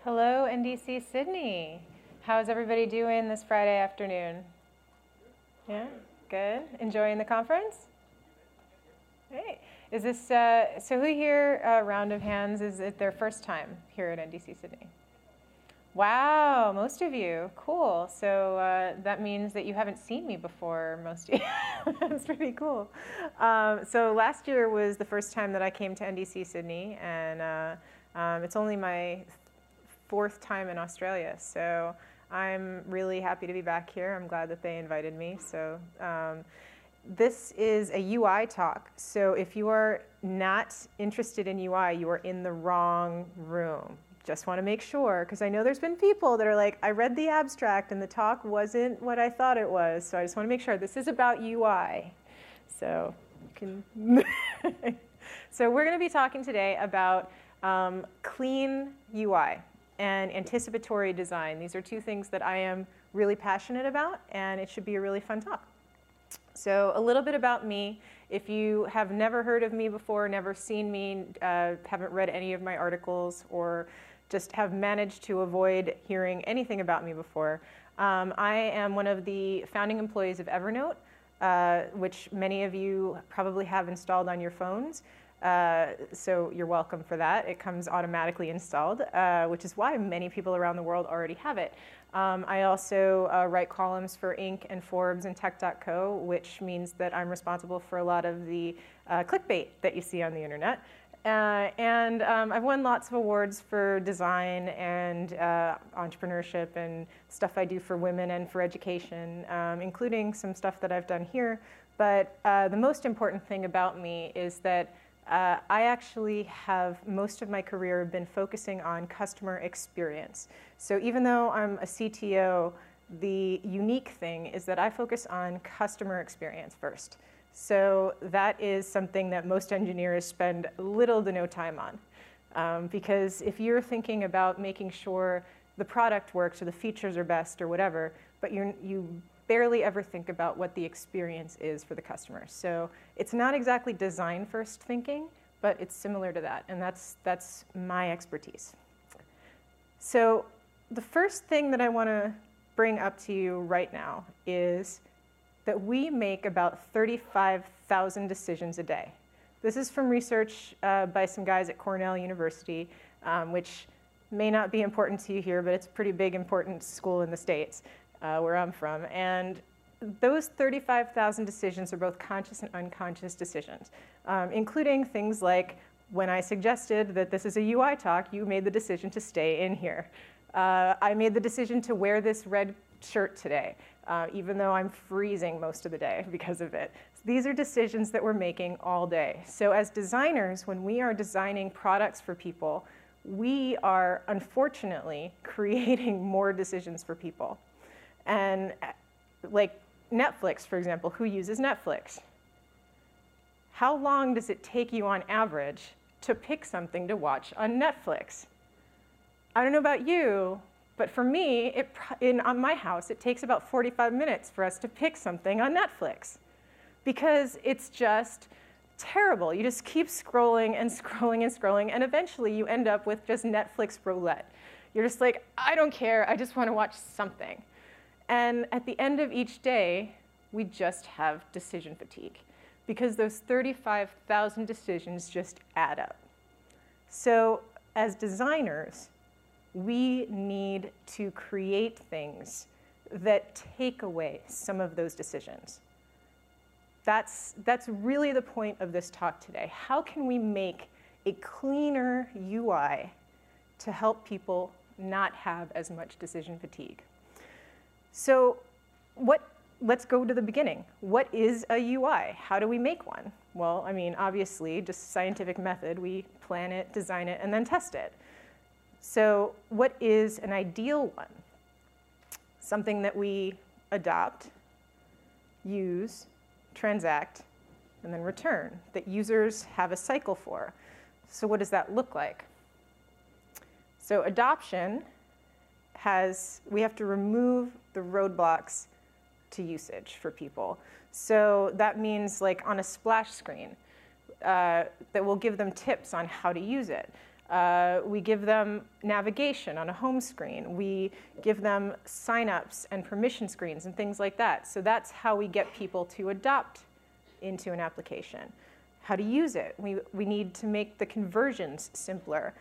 Hello, NDC Sydney. How's everybody doing this Friday afternoon? Yeah, good. Enjoying the conference? Hey, is this, so who here, round of hands, is it their first time here at NDC Sydney? Wow, most of you, cool. So that means that you haven't seen me before, most of you. That's pretty cool. So last year was the first time that I came to NDC Sydney, and it's only my fourth time in Australia. So I'm really happy to be back here. I'm glad that they invited me. So this is a UI talk. So if you are not interested in UI, you are in the wrong room. Just want to make sure, because I know there's been people that are like, I read the abstract and the talk wasn't what I thought it was. So I just want to make sure this is about UI. So you can so we're going to be talking today about clean UI and anticipatory design. These are two things that I am really passionate about, and it should be a really fun talk. So a little bit about me. If you have never heard of me before, never seen me, haven't read any of my articles, or just have managed to avoid hearing anything about me before, I am one of the founding employees of Evernote, which many of you probably have installed on your phones. So you're welcome for that. It comes automatically installed, which is why many people around the world already have it. I also write columns for Inc. and Forbes and Tech.co, which means that I'm responsible for a lot of the clickbait that you see on the internet. And I've won lots of awards for design and entrepreneurship and stuff I do for women and for education, including some stuff that I've done here. But the most important thing about me is that I actually have most of my career been focusing on customer experience. So even though I'm a CTO, the unique thing is that I focus on customer experience first. So that is something that most engineers spend little to no time on. Because if you're thinking about making sure the product works or the features are best or whatever, but you barely ever think about what the experience is for the customer. So it's not exactly design first thinking, but it's similar to that, and that's my expertise. So the first thing that I want to bring up to you right now is that we make about 35,000 decisions a day. This is from research by some guys at Cornell University, which may not be important to you here, but it's a pretty big, important school in the States. Where I'm from, and those 35,000 decisions are both conscious and unconscious decisions, including things like when I suggested that this is a UI talk, you made the decision to stay in here. I made the decision to wear this red shirt today, even though I'm freezing most of the day because of it. So these are decisions that we're making all day. So as designers, when we are designing products for people, we are unfortunately creating more decisions for people. And like Netflix, for example, who uses Netflix? How long does it take you on average to pick something to watch on Netflix? I don't know about you, but for me, on my house, it takes about 45 minutes for us to pick something on Netflix because it's just terrible. You just keep scrolling and scrolling and scrolling, and eventually you end up with just Netflix roulette. You're just like, I don't care, I just want to watch something. And at the end of each day, we just have decision fatigue because those 35,000 decisions just add up. So as designers, we need to create things that take away some of those decisions. That's really the point of this talk today. How can we make a cleaner UI to help people not have as much decision fatigue? So let's go to the beginning. What is a UI? How do we make one? Well, I mean, obviously, just scientific method. We plan it, design it, and then test it. So what is an ideal one? Something that we adopt, use, transact, and then return, that users have a cycle for. So what does that look like? So adoption we have to remove the roadblocks to usage for people. So that means like on a splash screen that will give them tips on how to use it. We give them navigation on a home screen. We give them signups and permission screens and things like that. So that's how we get people to adopt into an application. How to use it. We need to make the conversions simpler.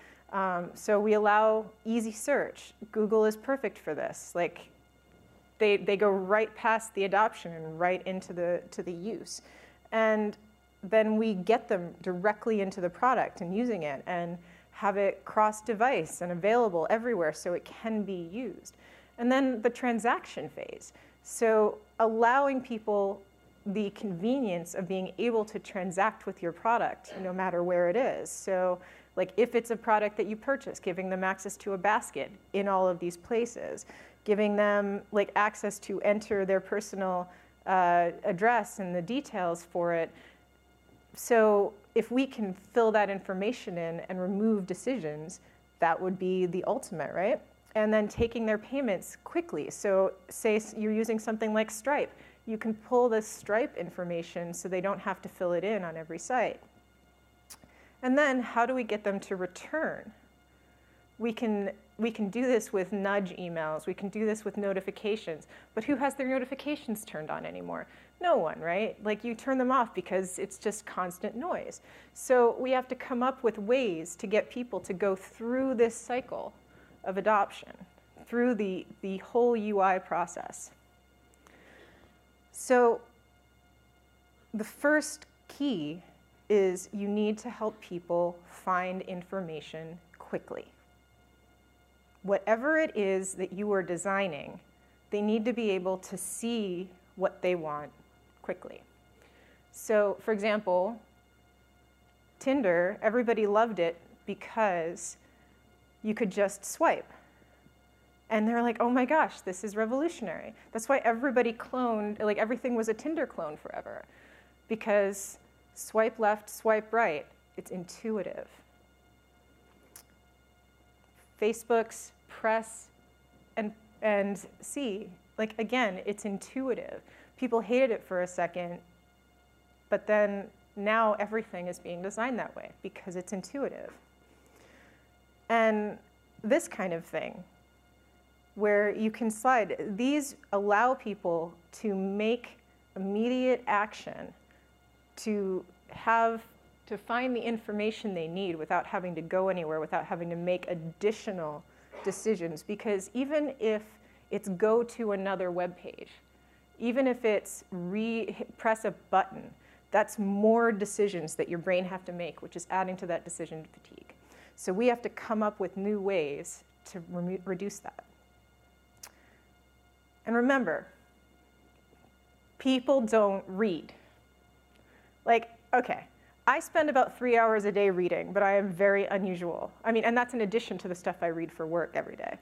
So we allow easy search. Google is perfect for this. Like, they go right past the adoption and right into the use. And then we get them directly into the product and using it and have it cross-device and available everywhere so it can be used. And then the transaction phase. So allowing people the convenience of being able to transact with your product no matter where it is. So like if it's a product that you purchase, giving them access to a basket in all of these places, giving them like access to enter their personal address and the details for it. So if we can fill that information in and remove decisions, that would be the ultimate, right? And then taking their payments quickly. So say you're using something like Stripe. You can pull the Stripe information so they don't have to fill it in on every site. And then how do we get them to return? We can do this with nudge emails. We can do this with notifications. But who has their notifications turned on anymore? No one, right? Like you turn them off because it's just constant noise. So we have to come up with ways to get people to go through this cycle of adoption, through the whole UI process. So the first key is you need to help people find information quickly. Whatever it is that you are designing, they need to be able to see what they want quickly. So, for example, Tinder, everybody loved it because you could just swipe. And they're like, oh my gosh, this is revolutionary. That's why everybody cloned, like everything was a Tinder clone forever. Because swipe left, swipe right, it's intuitive. Facebook's press and see, like again, it's intuitive. People hated it for a second, but then now everything is being designed that way because it's intuitive. And this kind of thing, where you can slide, these allow people to make immediate action to find the information they need without having to go anywhere, without having to make additional decisions. Because even if it's go to another web page, even if it's press a button, that's more decisions that your brain have to make, which is adding to that decision fatigue. So we have to come up with new ways to reduce that. And remember, people don't read. Like, okay, I spend about 3 hours a day reading, but I am very unusual. I mean, and that's in addition to the stuff I read for work every day.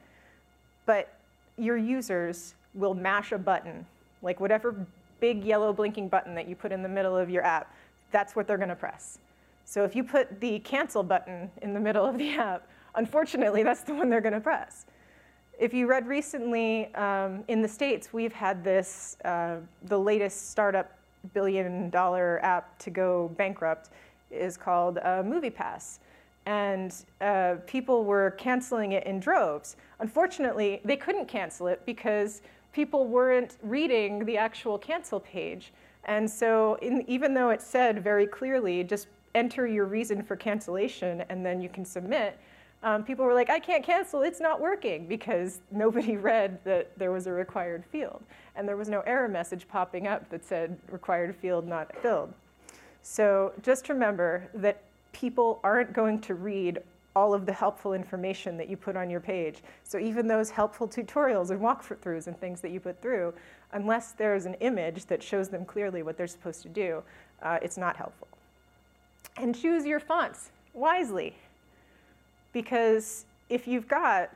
But your users will mash a button, like whatever big yellow blinking button that you put in the middle of your app, that's what they're going to press. So if you put the cancel button in the middle of the app, unfortunately, that's the one they're going to press. If you read recently, in the States, we've had this, the latest startup billion-dollar app to go bankrupt is called MoviePass. And people were canceling it in droves. Unfortunately, they couldn't cancel it because people weren't reading the actual cancel page. And so even though it said very clearly, just enter your reason for cancellation and then you can submit, people were like, I can't cancel, it's not working, because nobody read that there was a required field. And there was no error message popping up that said required field not filled. So just remember that people aren't going to read all of the helpful information that you put on your page. So even those helpful tutorials and walkthroughs and things that you put through, unless there's an image that shows them clearly what they're supposed to do, it's not helpful. And choose your fonts wisely. Because if you've got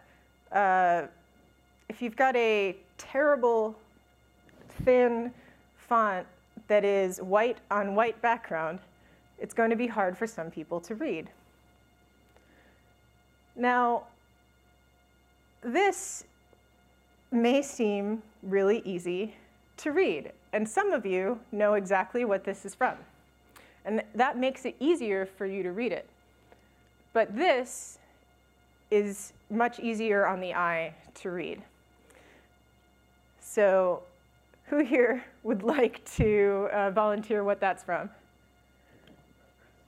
a terrible, thin font that is white on white background, it's going to be hard for some people to read. Now, this may seem really easy to read, and some of you know exactly what this is from. And that makes it easier for you to read it. But this is much easier on the eye to read. So who here would like to volunteer what that's from?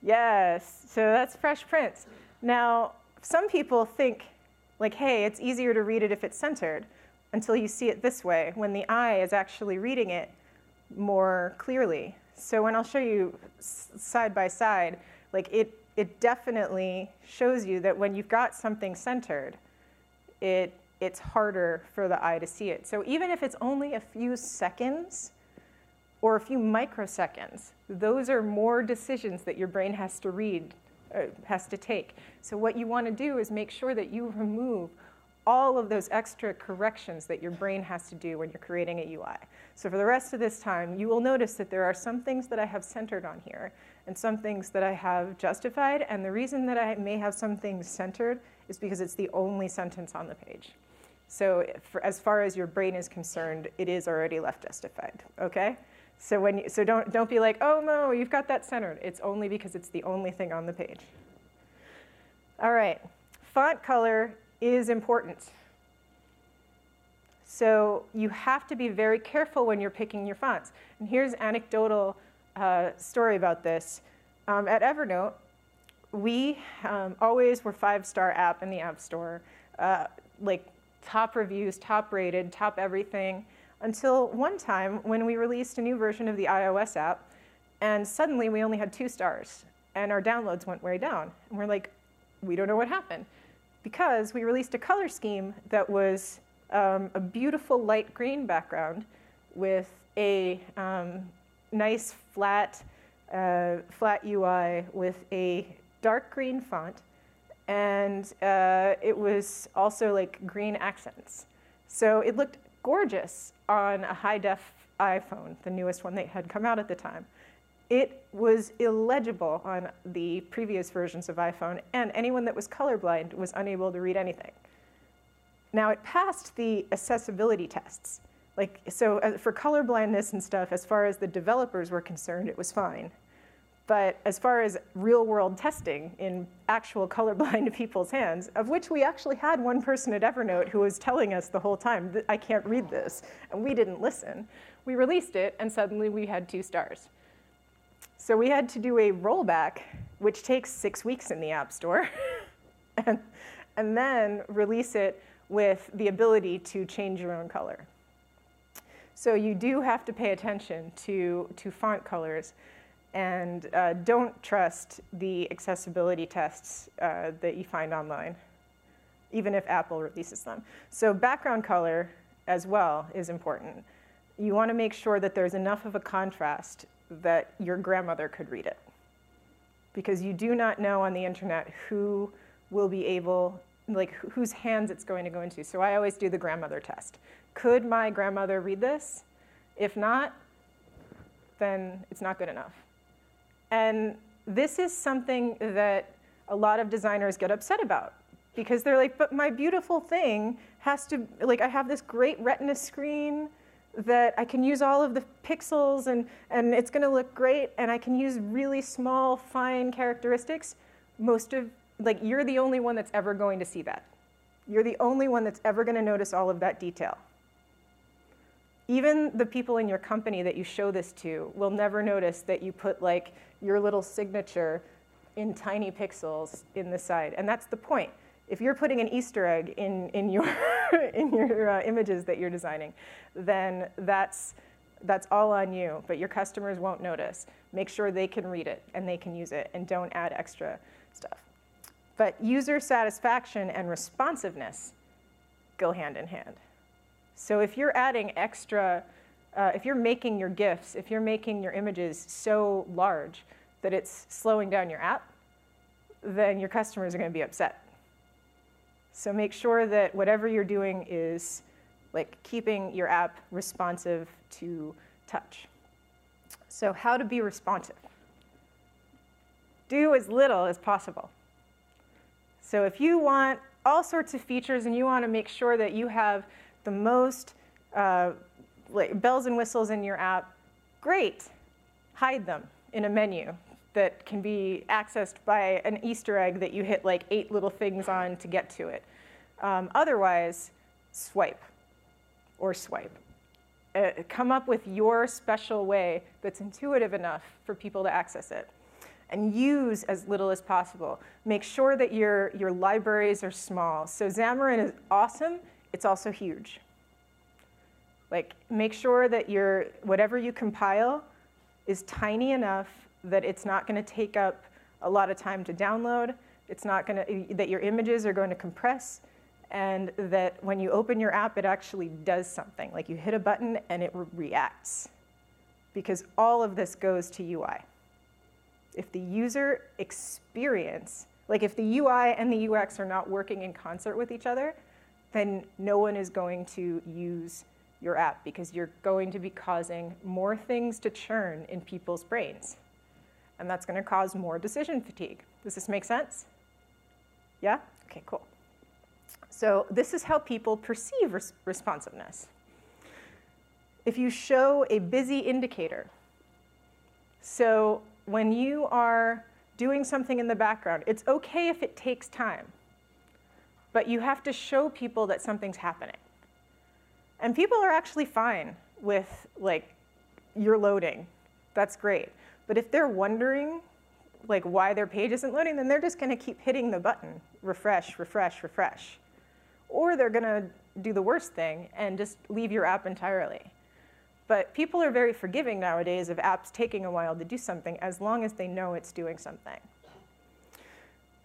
Yes, so that's Fresh Prince. Now, some people think, like, hey, it's easier to read it if it's centered, until you see it this way, when the eye is actually reading it more clearly. So when I'll show you side by side, like it definitely shows you that when you've got something centered, it's harder for the eye to see it. So even if it's only a few seconds or a few microseconds, those are more decisions that your brain has to take. So what you want to do is make sure that you remove all of those extra corrections that your brain has to do when you're creating a UI. So for the rest of this time, you will notice that there are some things that I have centered on here and some things that I have justified. And the reason that I may have some things centered is because it's the only sentence on the page. So as far as your brain is concerned, it is already left justified, okay? So don't be like, oh no, you've got that centered. It's only because it's the only thing on the page. All right, font color is important. So you have to be very careful when you're picking your fonts. And here's an anecdotal story about this. At Evernote, we always were 5-star app in the App Store, like top reviews, top rated, top everything, until one time when we released a new version of the iOS app, and suddenly we only had 2 stars, and our downloads went way down. And we're like, we don't know what happened. Because we released a color scheme that was a beautiful light green background with a nice flat UI with a dark green font, and it was also like green accents. So it looked gorgeous on a high-def iPhone, the newest one that had come out at the time. It was illegible on the previous versions of iPhone, and anyone that was colorblind was unable to read anything. Now, it passed the accessibility tests. So for colorblindness and stuff, as far as the developers were concerned, it was fine. But as far as real-world testing in actual colorblind people's hands, of which we actually had one person at Evernote who was telling us the whole time, that I can't read this, and we didn't listen. We released it, and suddenly we had 2 stars. So we had to do a rollback, which takes 6 weeks in the App Store, and then release it with the ability to change your own color. So you do have to pay attention to font colors, and don't trust the accessibility tests that you find online, even if Apple releases them. So background color as well is important. You want to make sure that there's enough of a contrast that your grandmother could read it. Because you do not know on the internet who will be able, like whose hands it's going to go into. So I always do the grandmother test. Could my grandmother read this? If not, then it's not good enough. And this is something that a lot of designers get upset about, because they're like, but my beautiful thing has to, like, I have this great Retina screen that I can use all of the pixels and it's going to look great, and I can use really small, fine characteristics. You're the only one that's ever going to see that. You're the only one that's ever going to notice all of that detail. Even the people in your company that you show this to will never notice that you put like your little signature in tiny pixels in the side. And that's the point. If you're putting an Easter egg in your images that you're designing, then that's all on you, but your customers won't notice. Make sure they can read it and they can use it, and don't add extra stuff. But user satisfaction and responsiveness go hand in hand. So if you're adding extra, if you're making your GIFs, if you're making your images so large that it's slowing down your app, then your customers are going to be upset. So make sure that whatever you're doing is like keeping your app responsive to touch. So how to be responsive? Do as little as possible. So if you want all sorts of features and you want to make sure that you have the most like bells and whistles in your app, great. Hide them in a menu. that can be accessed by an Easter egg that you hit like 8 little things on to get to it. Otherwise, swipe or swipe. Come up with your special way that's intuitive enough for people to access it. And use as little as possible. Make sure that your libraries are small. So Xamarin is awesome, it's also huge. Like, make sure that whatever you compile is tiny enough that it's not going to take up a lot of time to download. That your images are going to compress, and that when you open your app, it actually does something. Like, you hit a button and it reacts. Because all of this goes to UI. If the user experience, like if the UI and the UX are not working in concert with each other, then no one is going to use your app, because you're going to be causing more things to churn in people's brains. And that's going to cause more decision fatigue. Does this make sense? Yeah? Okay, cool. So this is how people perceive responsiveness. If you show a busy indicator, so when you are doing something in the background, it's okay if it takes time, but you have to show people that something's happening. And people are actually fine with, like, you're loading. That's great. But if they're wondering, like, why their page isn't loading, then they're just going to keep hitting the button, refresh, refresh, refresh. Or they're going to do the worst thing and just leave your app entirely. But people are very forgiving nowadays of apps taking a while to do something, as long as they know it's doing something.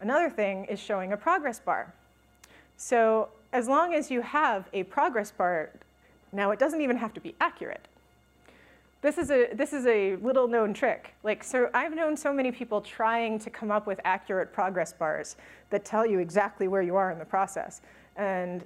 Another thing is showing a progress bar. So as long as you have a progress bar, now it doesn't even have to be accurate. This is a little known trick. Like, so I've known so many people trying to come up with accurate progress bars that tell you exactly where you are in the process. And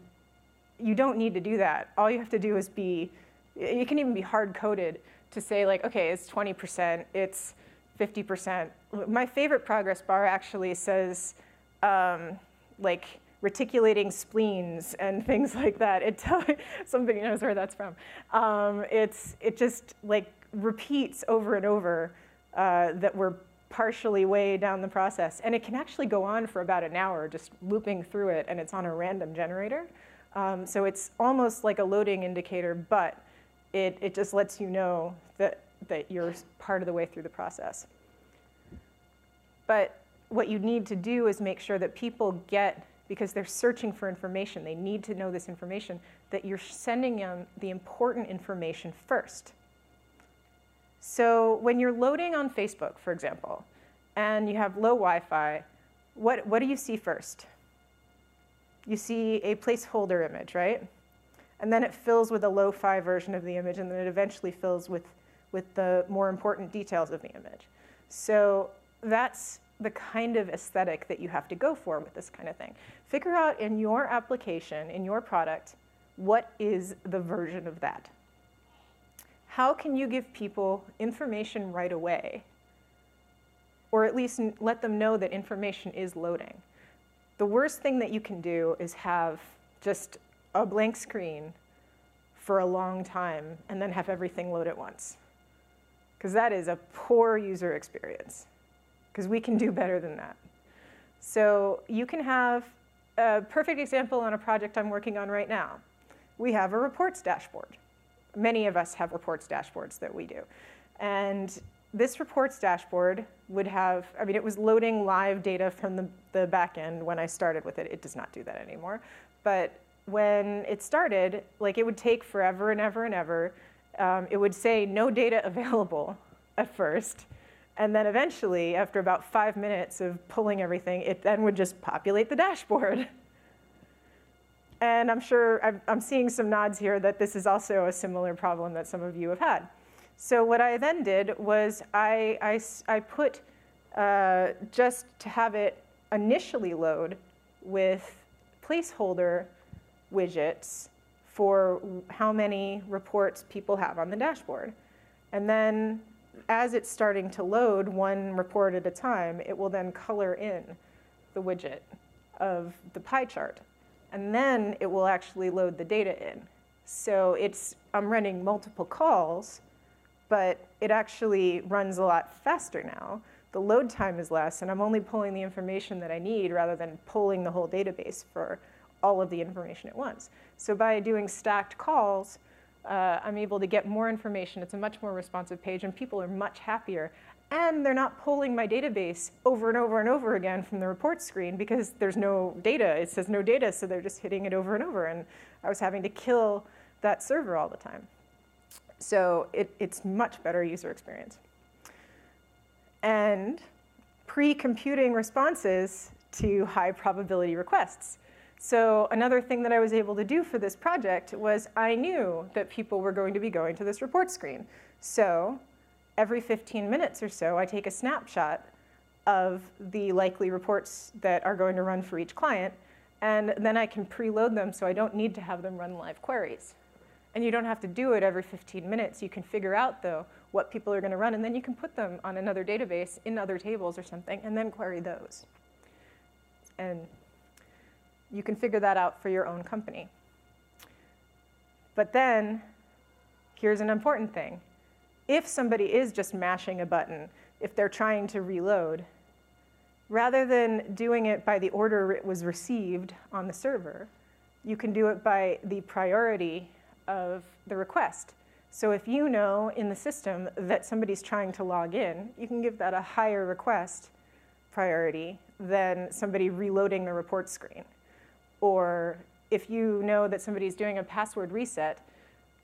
you don't need to do that. All you have to do is you can even be hard-coded to say, like, okay, it's 20%, it's 50%. My favorite progress bar actually says, like, reticulating spleens and things like that. Somebody knows where that's from. It just, like, repeats over and over that we're partially way down the process. And it can actually go on for about an hour, just looping through it, and it's on a random generator. So it's almost like a loading indicator, but it just lets you know that you're part of the way through the process. But what you need to do is make sure that people get, because they're searching for information, they need to know this information, that you're sending them the important information first. So when you're loading on Facebook, for example, and you have low Wi-Fi, what do you see first? You see a placeholder image, right? And then it fills with a lo-fi version of the image, and then it eventually fills with the more important details of the image. So that's the kind of aesthetic that you have to go for with this kind of thing. Figure out in your application, in your product, what is the version of that? How can you give people information right away? Or at least let them know that information is loading. The worst thing that you can do is have just a blank screen for a long time and then have everything load at once. Because that is a poor user experience. Because we can do better than that. So you can have a perfect example on a project I'm working on right now. We have a reports dashboard. Many of us have reports dashboards that we do. And this reports dashboard would have, it was loading live data from the back end when I started with it. It does not do that anymore. But when it started, like, it would take forever and ever and ever. It would say no data available at first. And then eventually, after about 5 minutes of pulling everything, it then would just populate the dashboard. And I'm sure I'm seeing some nods here that this is also a similar problem that some of you have had. So what I then did was I put, just to have it initially load with placeholder widgets for how many reports people have on the dashboard. And then as it's starting to load one report at a time, it will then color in the widget of the pie chart. And then it will actually load the data in. So I'm running multiple calls, but it actually runs a lot faster now the load time is less, and I'm only pulling the information that I need rather than pulling the whole database for all of the information at once. So by doing stacked calls, I'm able to get more information. It's a much more responsive page, and people are much happier. And they're not pulling my database over and over and over again from the report screen because there's no data. It says no data, so they're just hitting it over and over. And I was having to kill that server all the time. So it's much better user experience. And pre-computing responses to high probability requests. So another thing that I was able to do for this project was I knew that people were going to be going to this report screen. So every 15 minutes or so, I take a snapshot of the likely reports that are going to run for each client, and then I can preload them so I don't need to have them run live queries. And you don't have to do it every 15 minutes. You can figure out, though, what people are going to run, and then you can put them on another database in other tables or something, and then query those. And you can figure that out for your own company. But then, here's an important thing. If somebody is just mashing a button, if they're trying to reload, rather than doing it by the order it was received on the server, you can do it by the priority of the request. So if you know in the system that somebody's trying to log in, you can give that a higher request priority than somebody reloading the report screen. Or if you know that somebody's doing a password reset,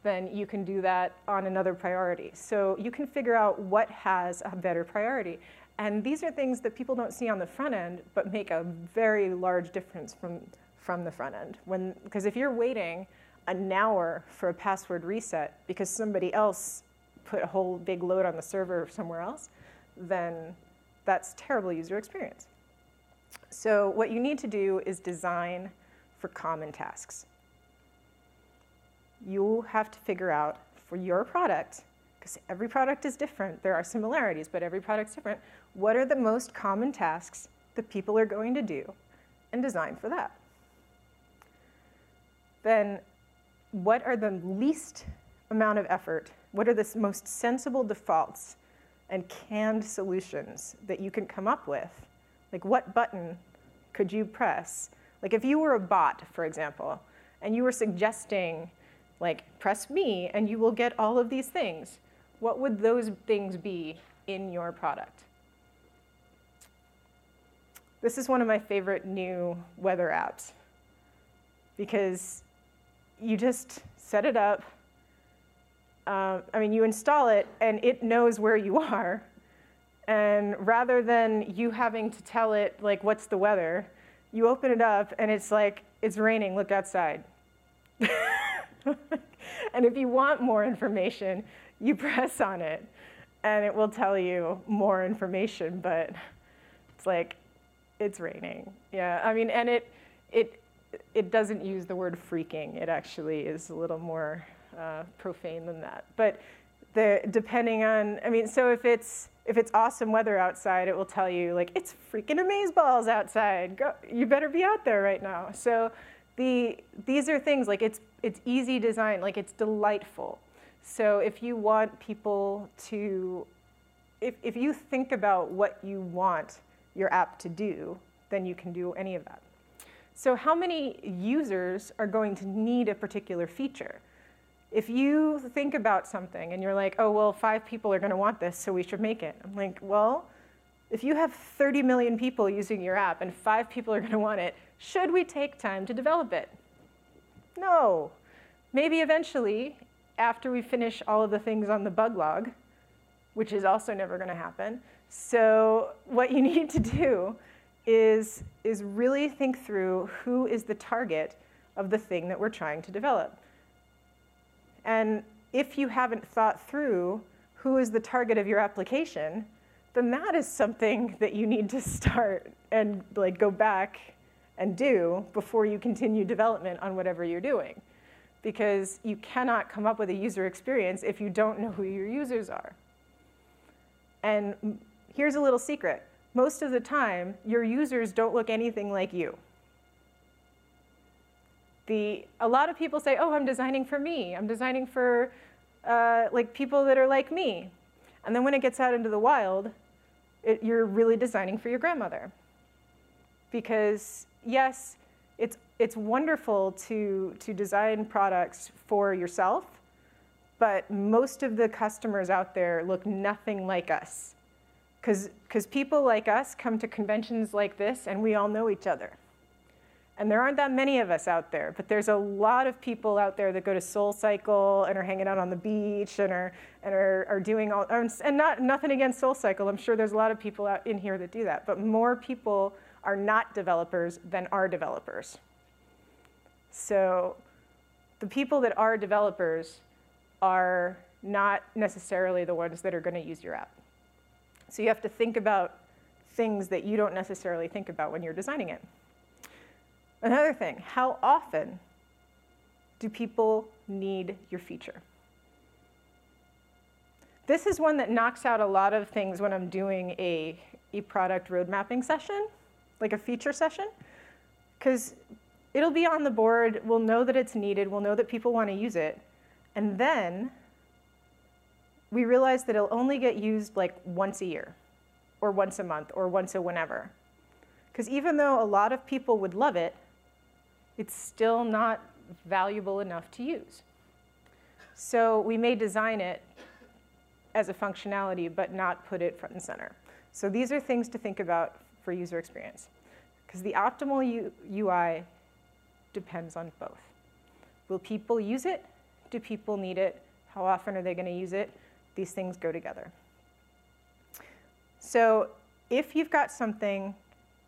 then you can do that on another priority. So you can figure out what has a better priority. And these are things that people don't see on the front end, but make a very large difference from the front end. Because if you're waiting an hour for a password reset because somebody else put a whole big load on the server somewhere else, then that's terrible user experience. So what you need to do is design for common tasks. You have to figure out for your product, because every product is different, there are similarities, but every product's different, what are the most common tasks that people are going to do, and design for that. Then what are the least amount of effort, what are the most sensible defaults and canned solutions that you can come up with? Like what button could you press? Like if you were a bot, for example, and you were suggesting, like, press me and you will get all of these things, what would those things be in your product? This is one of my favorite new weather apps because you just set it up. You install it and it knows where you are. And rather than you having to tell it, like, what's the weather, you open it up and it's like, it's raining, look outside. And if you want more information, you press on it and it will tell you more information, but it's like, it's raining. Yeah, and it doesn't use the word freaking. It actually is a little more profane than that. But depending on, so if it's awesome weather outside, it will tell you, like, it's freaking amazeballs outside. Go, you better be out there right now. So these are things, like, it's easy design, like, it's delightful. So if you want people to, if you think about what you want your app to do, then you can do any of that. So how many users are going to need a particular feature? If you think about something and you're like, oh, well, 5 people are going to want this, so we should make it. I'm like, well, if you have 30 million people using your app and 5 people are going to want it, should we take time to develop it? No. Maybe eventually, after we finish all of the things on the bug log, which is also never going to happen. So what you need to do is really think through who is the target of the thing that we're trying to develop. And if you haven't thought through who is the target of your application, then that is something that you need to start and, like, go back and do before you continue development on whatever you're doing. Because you cannot come up with a user experience if you don't know who your users are. And here's a little secret. Most of the time, your users don't look anything like you. A lot of people say, oh, I'm designing for me. I'm designing for people that are like me. And then when it gets out into the wild, you're really designing for your grandmother. Because yes, it's wonderful to design products for yourself, but most of the customers out there look nothing like us. Because people like us come to conventions like this and we all know each other. And there aren't that many of us out there, but there's a lot of people out there that go to SoulCycle and are hanging out on the beach and are doing all, and nothing against SoulCycle. I'm sure there's a lot of people out in here that do that, but more people are not developers than are developers. So the people that are developers are not necessarily the ones that are going to use your app. So you have to think about things that you don't necessarily think about when you're designing it. Another thing, how often do people need your feature? This is one that knocks out a lot of things when I'm doing a product road mapping session, like a feature session, because it'll be on the board, we'll know that it's needed, we'll know that people want to use it, and then we realize that it'll only get used like once a year, or once a month, or once a whenever. Because even though a lot of people would love it, it's still not valuable enough to use. So we may design it as a functionality, but not put it front and center. So these are things to think about for user experience. Because the optimal UI depends on both. Will people use it? Do people need it? How often are they going to use it? These things go together. So if you've got something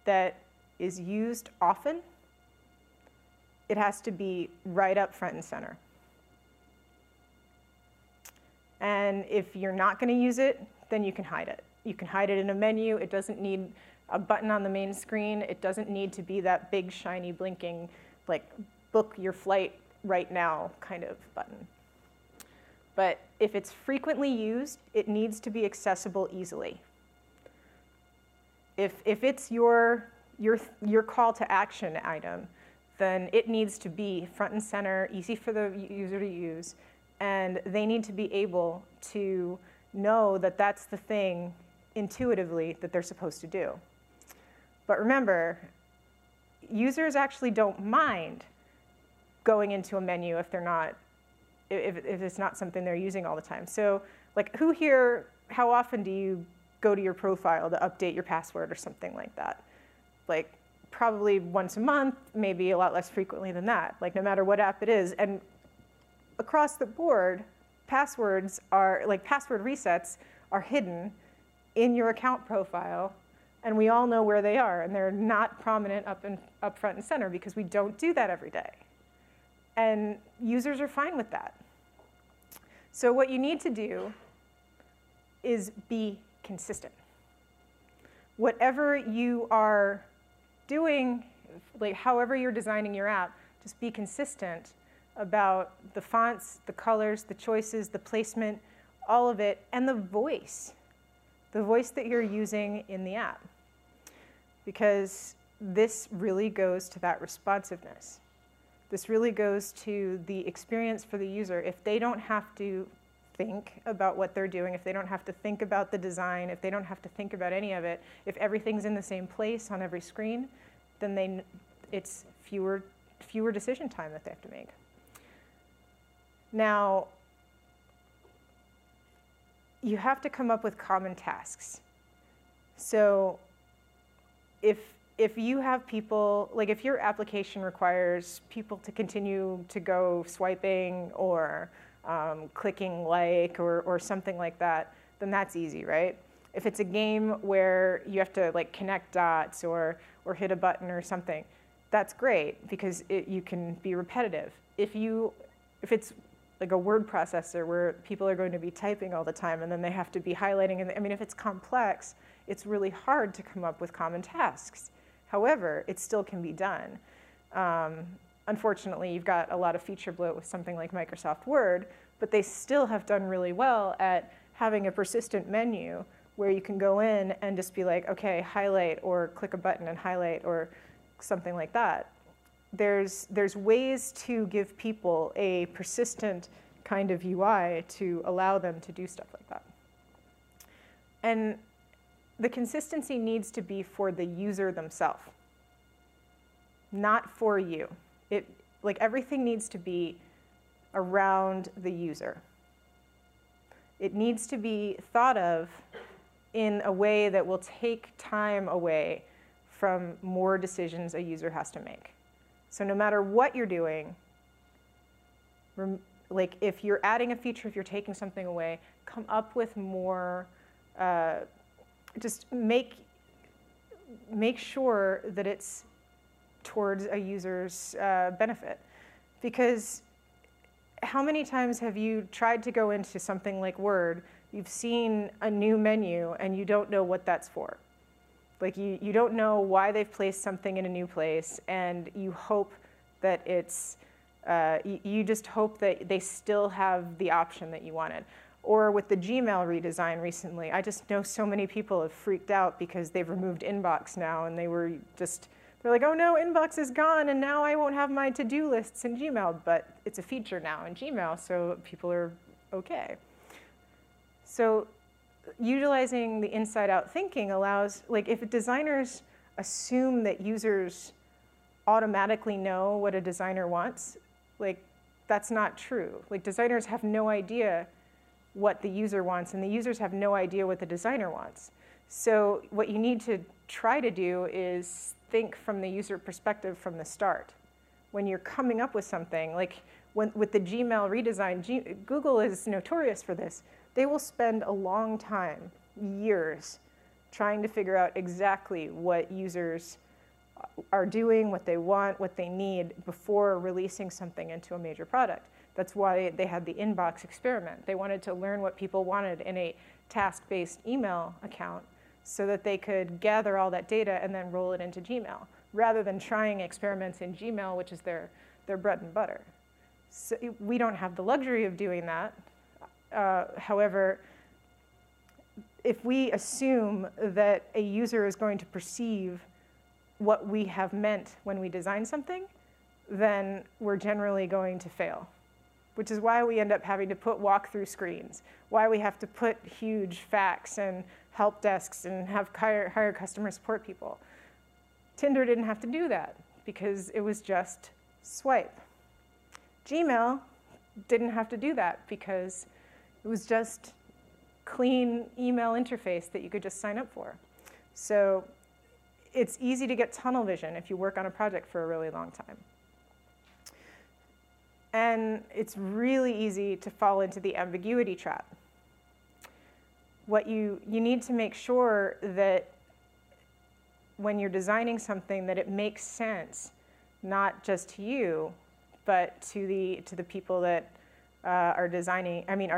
that is used often, it has to be right up front and center. And if you're not going to use it, then you can hide it. You can hide it in a menu. It doesn't need a button on the main screen. It doesn't need to be that big, shiny, blinking, like, book your flight right now kind of button. But if it's frequently used, it needs to be accessible easily. If it's your call to action item, then it needs to be front and center, easy for the user to use, and they need to be able to know that that's the thing intuitively that they're supposed to do. But remember, users actually don't mind going into a menu if they're not, if it's not something they're using all the time. So, like, who here, how often do you go to your profile to update your password or something like that? Like, probably once a month, maybe a lot less frequently than that, like no matter what app it is. And across the board, passwords are, like, password resets are hidden in your account profile, and we all know where they are, and they're not prominent up front and center because we don't do that every day. And users are fine with that. So what you need to do is be consistent. Whatever you are doing, like however you're designing your app, just be consistent about the fonts, the colors, the choices, the placement, all of it, and the voice that you're using in the app. Because this really goes to that responsiveness. This really goes to the experience for the user. If they don't have to think about what they're doing, if they don't have to think about the design, if they don't have to think about any of it, if everything's in the same place on every screen, then it's fewer decision time that they have to make. Now, you have to come up with common tasks. So if you have people, like if your application requires people to continue to go swiping or clicking like or something like that, then that's easy, right? If it's a game where you have to like connect dots or hit a button or something, that's great because you can be repetitive. If it's like a word processor where people are going to be typing all the time and then they have to be highlighting, and I mean, if it's complex, it's really hard to come up with common tasks. However, it still can be done. Unfortunately, you've got a lot of feature bloat with something like Microsoft Word, but they still have done really well at having a persistent menu where you can go in and just be like, okay, highlight, or click a button and highlight, or something like that. There's ways to give people a persistent kind of UI to allow them to do stuff like that. And the consistency needs to be for the user themselves, not for you. Like everything needs to be around the user. It needs to be thought of in a way that will take time away from more decisions a user has to make. So no matter what you're doing, like if you're adding a feature, if you're taking something away, come up with more, just make sure that it's towards a user's benefit. Because how many times have you tried to go into something like Word, you've seen a new menu and you don't know what that's for? Like you don't know why they've placed something in a new place, and you hope that it's, you just hope that they still have the option that you wanted. Or with the Gmail redesign recently, I just know so many people have freaked out because they've removed Inbox now, and they're like, oh no, Inbox is gone, and now I won't have my to-do lists in Gmail, but it's a feature now in Gmail, so people are okay. So utilizing the inside-out thinking allows, like if designers assume that users automatically know what a designer wants, like that's not true. Like designers have no idea what the user wants, and the users have no idea what the designer wants. So what you need to try to do is think from the user perspective from the start. When you're coming up with something, like with the Gmail redesign, Google is notorious for this. They will spend a long time, years, trying to figure out exactly what users are doing, what they want, what they need before releasing something into a major product. That's why they had the inbox experiment. They wanted to learn what people wanted in a task-based email account so that they could gather all that data and then roll it into Gmail, rather than trying experiments in Gmail, which is their bread and butter. So we don't have the luxury of doing that. However, if we assume that a user is going to perceive what we have meant when we design something, then we're generally going to fail, which is why we end up having to put walkthrough screens, why we have to put huge facts and help desks and have hire customer support people. Tinder didn't have to do that because it was just swipe. Gmail didn't have to do that because it was just clean email interface that you could just sign up for. So it's easy to get tunnel vision if you work on a project for a really long time. And it's really easy to fall into the ambiguity trap. What you need to make sure that when you're designing something that it makes sense, not just to you, but to the people that are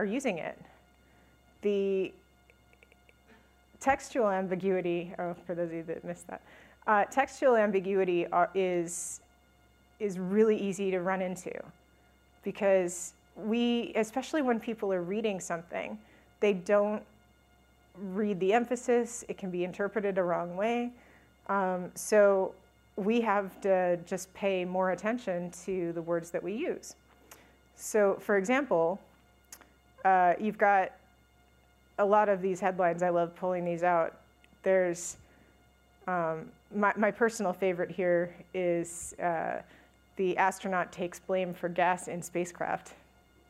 using it. The textual ambiguity, for those of you that missed that, textual ambiguity is really easy to run into because especially when people are reading something, they don't read the emphasis. It can be interpreted a wrong way. So we have to just pay more attention to the words that we use. So for example, you've got a lot of these headlines. I love pulling these out. There's my personal favorite here is the astronaut takes blame for gas in spacecraft.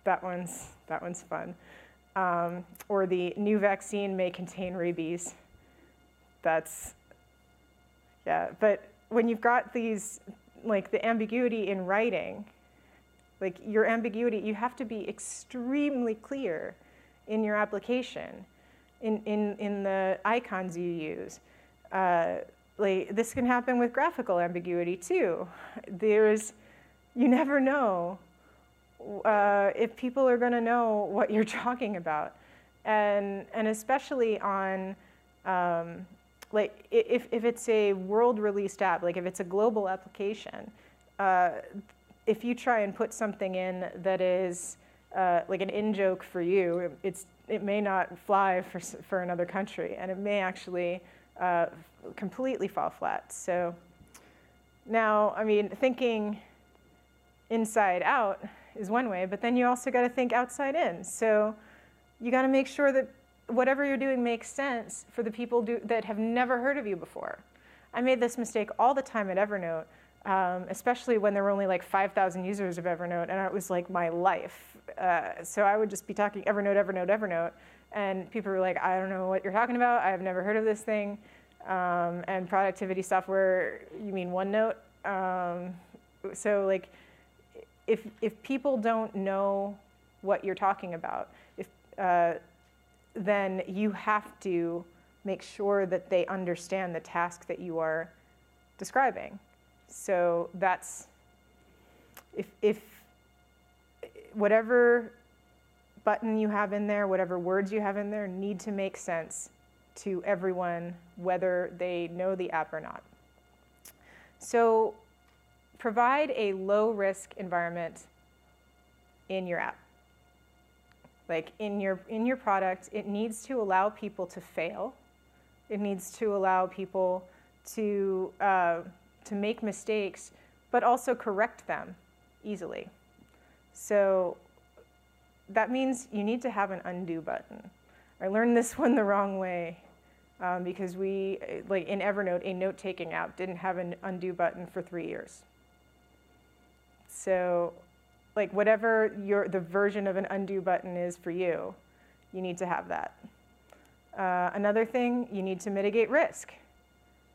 That one's fun. Or the new vaccine may contain rabies. But when you've got these, like the ambiguity in writing, like your ambiguity, you have to be extremely clear in your application, in the icons you use. Like this can happen with graphical ambiguity too. You never know if people are going to know what you're talking about, and especially on like if it's a world released app, like if it's a global application, if you try and put something in that is like an in-joke for you, it may not fly for another country, and it may actually completely fall flat. So now, I mean, thinking inside out is one way, but then you also got to think outside in. So you got to make sure that whatever you're doing makes sense for the people that have never heard of you before. I made this mistake all the time at Evernote, especially when there were only like 5,000 users of Evernote, and it was like my life. So I would just be talking Evernote, Evernote, Evernote, and people were like, I don't know what you're talking about. I've never heard of this thing. And productivity software, you mean OneNote? So like, if people don't know what you're talking about, then you have to make sure that they understand the task that you are describing. So that's, if whatever button you have in there, whatever words you have in there, need to make sense to everyone, whether they know the app or not. So provide a low-risk environment in your app. Like in your product, it needs to allow people to fail. It needs to allow people to make mistakes, but also correct them easily. So that means you need to have an undo button. I learned this one the wrong way because like in Evernote, a note-taking app didn't have an undo button for 3 years. So like whatever the version of an undo button is for you, you need to have that. Another thing, you need to mitigate risk.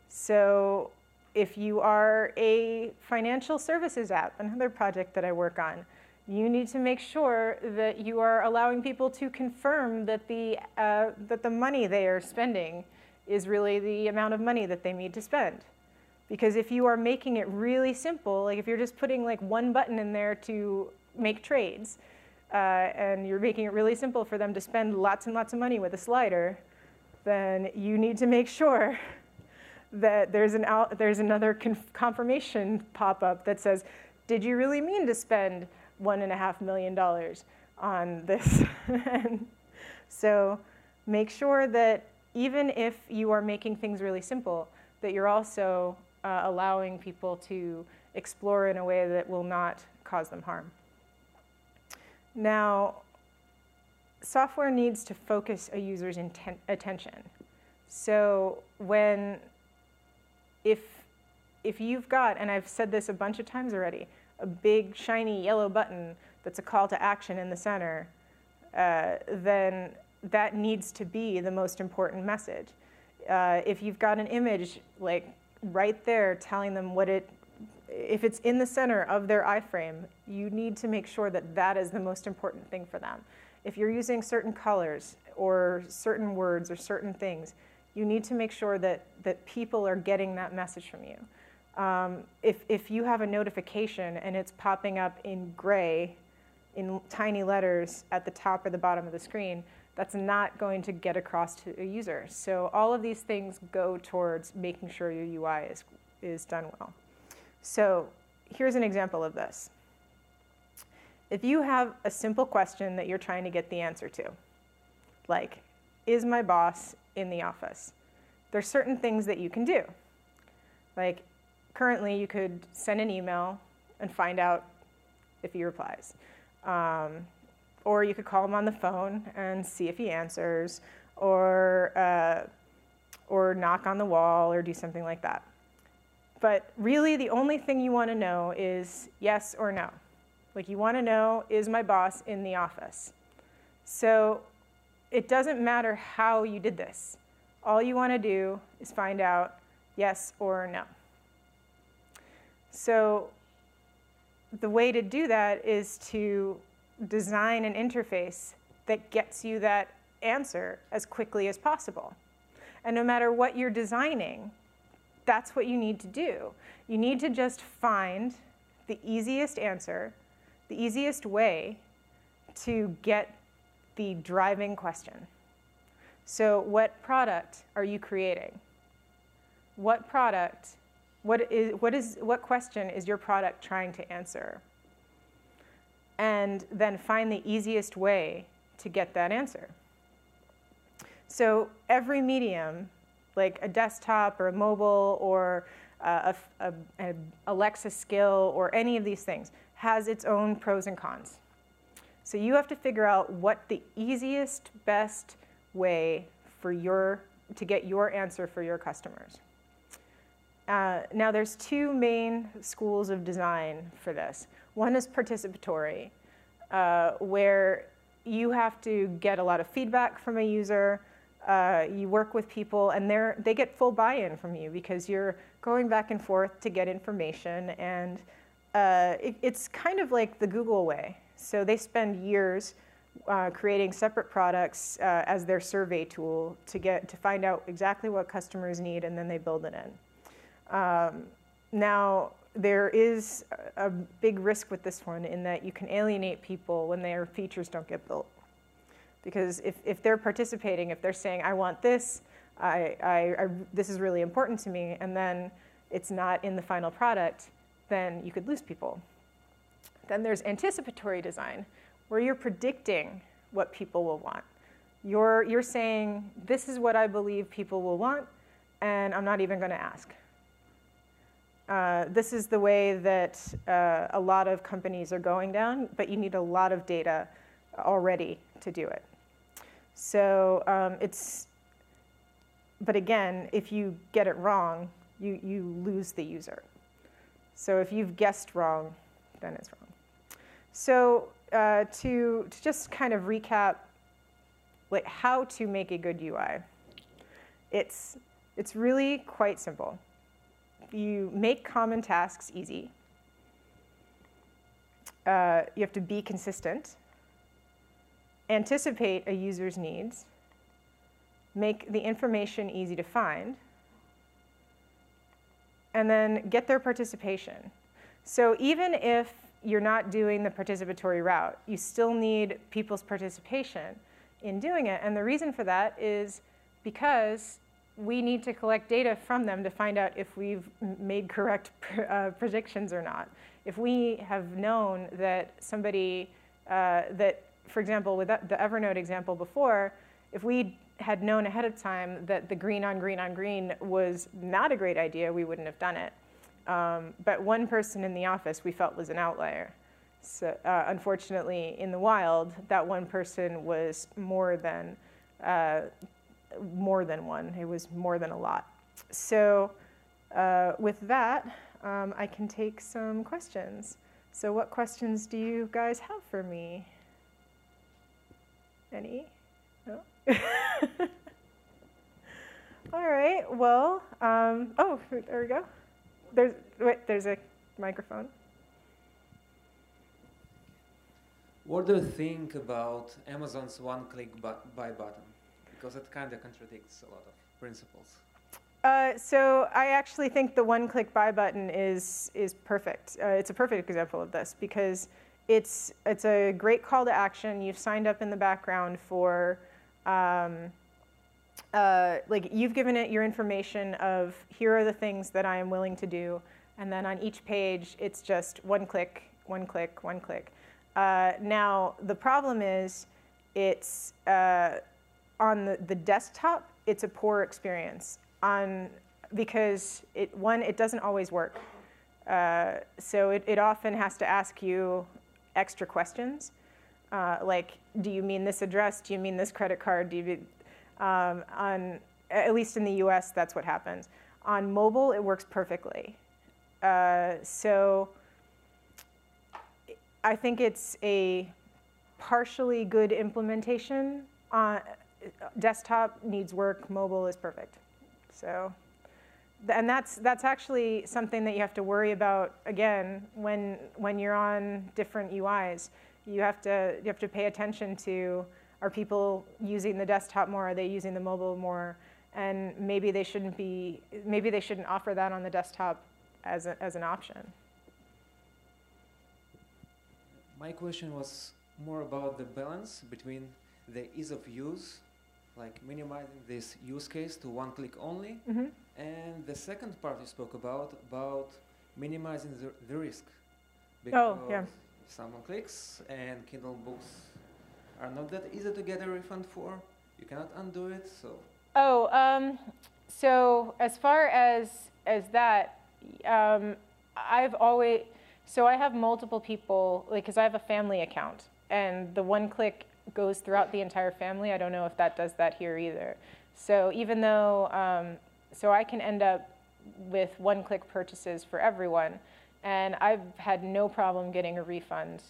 So if you are a financial services app, another project that I work on, you need to make sure that you are allowing people to confirm that the money they are spending is really the amount of money that they need to spend. Because if you are making it really simple, like if you're just putting like one button in there to make trades, and you're making it really simple for them to spend lots and lots of money with a slider, then you need to make sure that there's another confirmation pop-up that says, did you really mean to spend $1.5 million on this? And so make sure that even if you are making things really simple, that you're also allowing people to explore in a way that will not cause them harm. Now, software needs to focus a user's attention. So if you've got, and I've said this a bunch of times already, a big shiny yellow button that's a call to action in the center, then that needs to be the most important message. If you've got an image like right there telling them if it's in the center of their iframe, you need to make sure that that is the most important thing for them. If you're using certain colors or certain words or certain things, you need to make sure that people are getting that message from you. If you have a notification and it's popping up in gray, in tiny letters at the top or the bottom of the screen, that's not going to get across to a user. So all of these things go towards making sure your UI is done well. So here's an example of this. If you have a simple question that you're trying to get the answer to, like, is my boss in the office? There's certain things that you can do. Like, currently you could send an email and find out if he replies. Or you could call him on the phone and see if he answers, or knock on the wall or do something like that. But really the only thing you want to know is yes or no. Like, you want to know, is my boss in the office? So it doesn't matter how you did this. All you want to do is find out yes or no. So the way to do that is to design an interface that gets you that answer as quickly as possible. And no matter what you're designing, that's what you need to do. You need to just find the easiest answer, the easiest way to get the driving question. So what product are you creating? What question is your product trying to answer? And then find the easiest way to get that answer. So every medium, like a desktop or a mobile or an Alexa skill or any of these things, has its own pros and cons. So you have to figure out what the easiest, best way to get your answer for your customers. Now there's two main schools of design for this. One is participatory, where you have to get a lot of feedback from a user. You work with people, and they get full buy-in from you because you're going back and forth to get information. And it's kind of like the Google way. So they spend years creating separate products as their survey tool to find out exactly what customers need, and then they build it in. Now, there is a big risk with this one in that you can alienate people when their features don't get built. Because if they're participating, if they're saying, I want this, this is really important to me, and then it's not in the final product, then you could lose people. Then there's anticipatory design, where you're predicting what people will want. You're saying, this is what I believe people will want, and I'm not even going to ask. This is the way that a lot of companies are going down, but you need a lot of data already to do it. So but again, if you get it wrong, you lose the user. So if you've guessed wrong, then it's wrong. So to just kind of recap, like how to make a good UI, it's really quite simple. You make common tasks easy. You have to be consistent. Anticipate a user's needs. Make the information easy to find. And then get their participation. So even if you're not doing the participatory route, you still need people's participation in doing it. And the reason for that is because we need to collect data from them to find out if we've made correct predictions or not. If we have known that somebody, for example, with the Evernote example before, if we had known ahead of time that the green on green on green was not a great idea, we wouldn't have done it. But one person in the office we felt was an outlier. So unfortunately, in the wild, that one person was more than one. It was more than a lot. So with that, I can take some questions. So what questions do you guys have for me? Any? No? All right, well, oh, there we go. There's a microphone. What do you think about Amazon's one-click buy button? Because it kind of contradicts a lot of principles. So I actually think the one-click buy button is perfect. It's a perfect example of this because it's a great call to action. You've signed up in the background for, like you've given it your information of here are the things that I am willing to do, and then on each page it's just one click, one click, one click. Now the problem is it's on the desktop, it's a poor experience because it doesn't always work. So it often has to ask you extra questions, like, do you mean this address? Do you mean this credit card? Do you at least in the US, that's what happens. On mobile, it works perfectly. So I think it's a partially good implementation. Desktop needs work, mobile is perfect. So, and that's actually something that you have to worry about again when you're on different UIs. You have to pay attention to, are people using the desktop more? Are they using the mobile more? And maybe they shouldn't offer that on the desktop as an option. My question was more about the balance between the ease of use, like minimizing this use case to one click only, mm-hmm. and the second part you spoke about minimizing the risk. Because someone clicks and Kindle books are not that easy to get a refund for. You cannot undo it, so. So as far as that, I have multiple people, like, because I have a family account, and the one click goes throughout the entire family. I don't know if that does that here either. So even though, so I can end up with one-click purchases for everyone, and I've had no problem getting a refund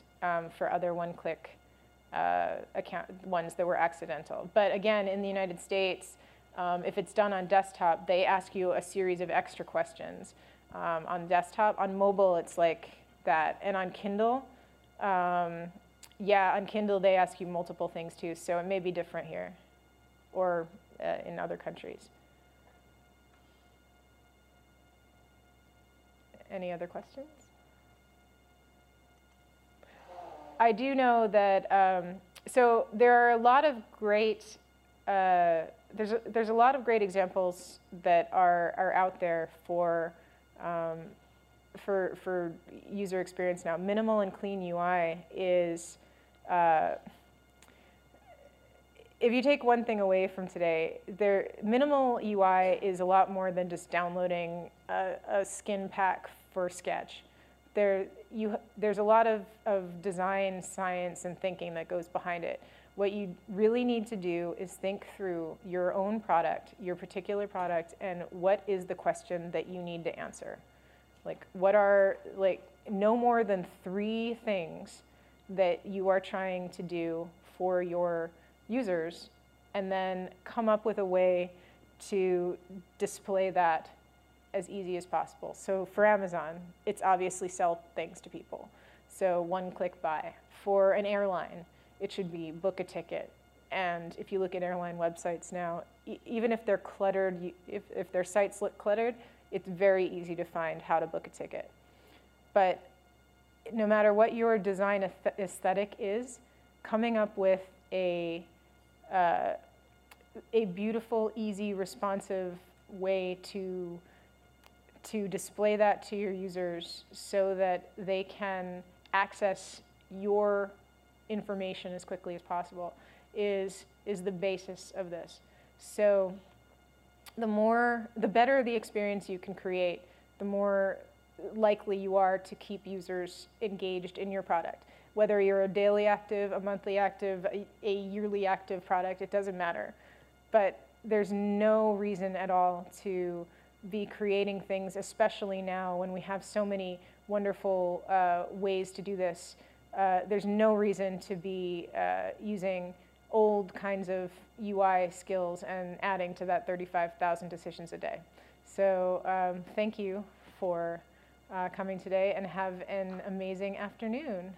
for other one-click account ones that were accidental. But again, in the United States, if it's done on desktop, they ask you a series of extra questions. On desktop, on mobile, it's like that. And on Kindle, yeah, on Kindle, they ask you multiple things too. So it may be different here or in other countries. Any other questions? I do know that, so there are a lot of great, there's a lot of great examples that are out there for user experience now. Minimal and clean UI is, if you take one thing away from today, minimal UI is a lot more than just downloading a skin pack for Sketch. There's a lot of design science and thinking that goes behind it. What you really need to do is think through your own product, your particular product, and what is the question that you need to answer. Like, what are, like, no more than 3 things that you are trying to do for your users, and then come up with a way to display that as easy as possible. So for Amazon, it's obviously sell things to people. So one-click buy. For an airline, it should be book a ticket. And if you look at airline websites now, even if they're cluttered, if their sites look cluttered, it's very easy to find how to book a ticket. But no matter what your design aesthetic is, coming up with a beautiful, easy, responsive way to display that to your users so that they can access your information as quickly as possible is the basis of this. So the better the experience you can create, the more likely you are to keep users engaged in your product. Whether you're a daily active, a monthly active, a yearly active product, it doesn't matter. But there's no reason at all to be creating things, especially now when we have so many wonderful ways to do this. There's no reason to be using old kinds of UI skills and adding to that 35,000 decisions a day. So thank you for coming today, and have an amazing afternoon.